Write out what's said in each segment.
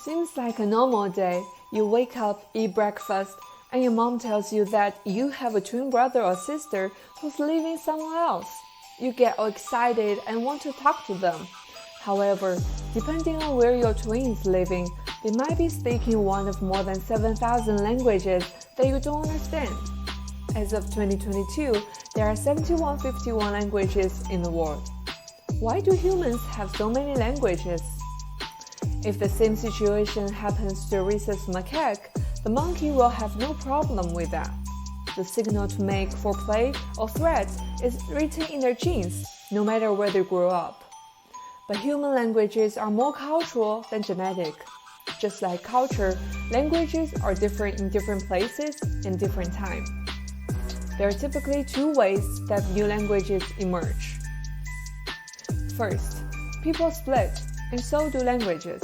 Seems like a normal day. You wake up, eat breakfast, and your mom tells you that you have a twin brother or sister who's living somewhere else. You get all excited and want to talk to them. However, depending on where your twin is living, they might be speaking one of more than 7,000 languages that you don't understand. As of 2022, there are 7,151 languages in the world. Why do humans have so many languages? If the same situation happens to a rhesus macaque, the monkey will have no problem with that. The signal to make for play or threat is written in their genes, no matter where they grow up. But human languages are more cultural than genetic. Just like culture, languages are different in different places and different time. There are typically two ways that new languages emerge. First, people split, and so do languages.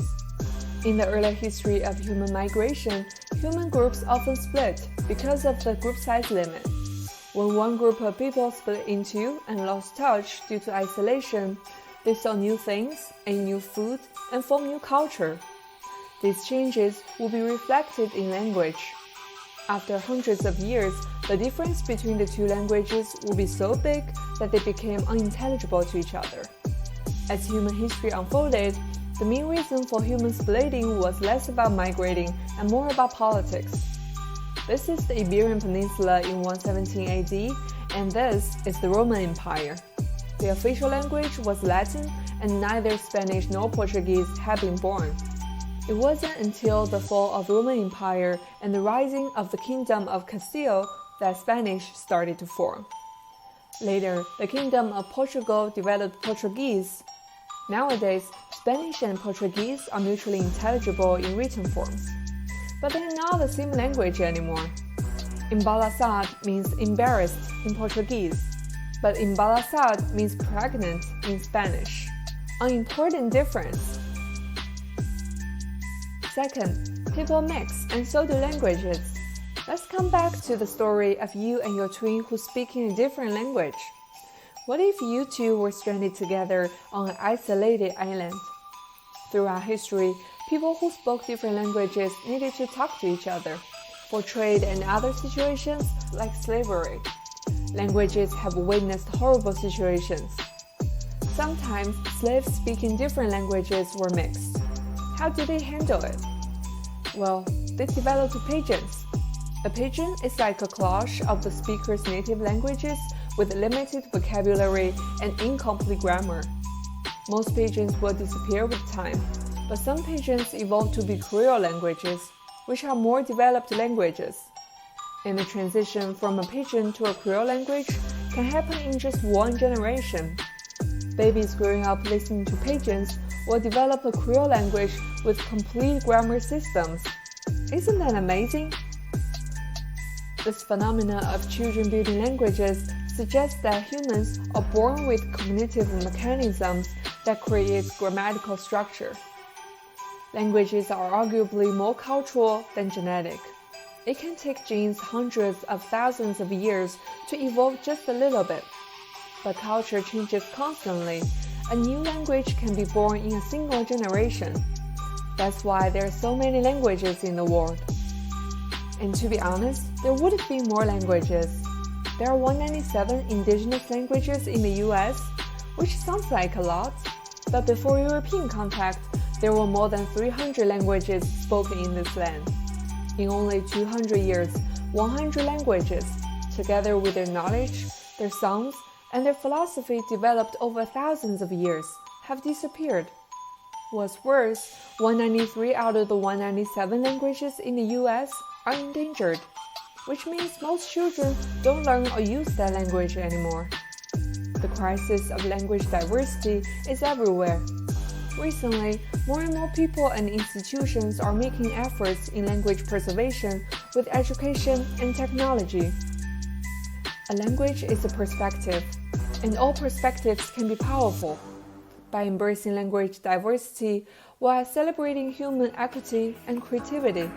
In the early history of human migration, human groups often split because of the group size limit. When one group of people split in two and lost touch due to isolation, they saw new things, ate new food, and formed new culture. These changes will be reflected in language. After hundreds of years, the difference between the two languages will be so big that they became unintelligible to each other. As human history unfolded, the main reason for human splitting was less about migrating and more about politics. This is the Iberian Peninsula in 117 AD, and this is the Roman Empire. The official language was Latin, and neither Spanish nor Portuguese had been born. It wasn't until the fall of the Roman Empire and the rising of the Kingdom of Castile that Spanish started to form. Later, the Kingdom of Portugal developed Portuguese. Nowadays, Spanish and Portuguese are mutually intelligible in written forms. But they're not the same language anymore. Embaraçado means embarrassed in Portuguese, but embarazada means pregnant in Spanish. An important difference. Second, people mix, and so do languages. Let's come back to the story of you and your twin who speak in a different language. What if you two were stranded together on an isolated island? Throughout history, people who spoke different languages needed to talk to each other for trade and other situations like slavery. Languages have witnessed horrible situations. Sometimes slaves speaking different languages were mixed. How did they handle it? Well, they developed pidgins. A pidgin is like a collage of the speaker's native languages with limited vocabulary and incomplete grammar. Most pidgins will disappear with time, but some pidgins evolve to be Creole languages, which are more developed languages. And the transition from a pidgin to a Creole language can happen in just one generation. Babies growing up listening to pidgins will develop a Creole language with complete grammar systems. Isn't that amazing? This phenomena of children building languages suggests that humans are born with cognitive mechanisms that create grammatical structure. Languages are arguably more cultural than genetic. It can take genes hundreds of thousands of years to evolve just a little bit. But culture changes constantly. A new language can be born in a single generation. That's why there are so many languages in the world. And to be honest, there would be more languages. There are 197 indigenous languages in the US, which sounds like a lot, but before European contact, there were more than 300 languages spoken in this land. In only 200 years, 100 languages, together with their knowledge, their songs, and their philosophy developed over thousands of years, have disappeared. What's worse, 193 out of the 197 languages in the US are endangered, which means most children don't learn or use that language anymore. The crisis of language diversity is everywhere. Recently, more and more people and institutions are making efforts in language preservation with education and technology. A language is a perspective, and all perspectives can be powerful. By embracing language diversity while celebrating human equity and creativity,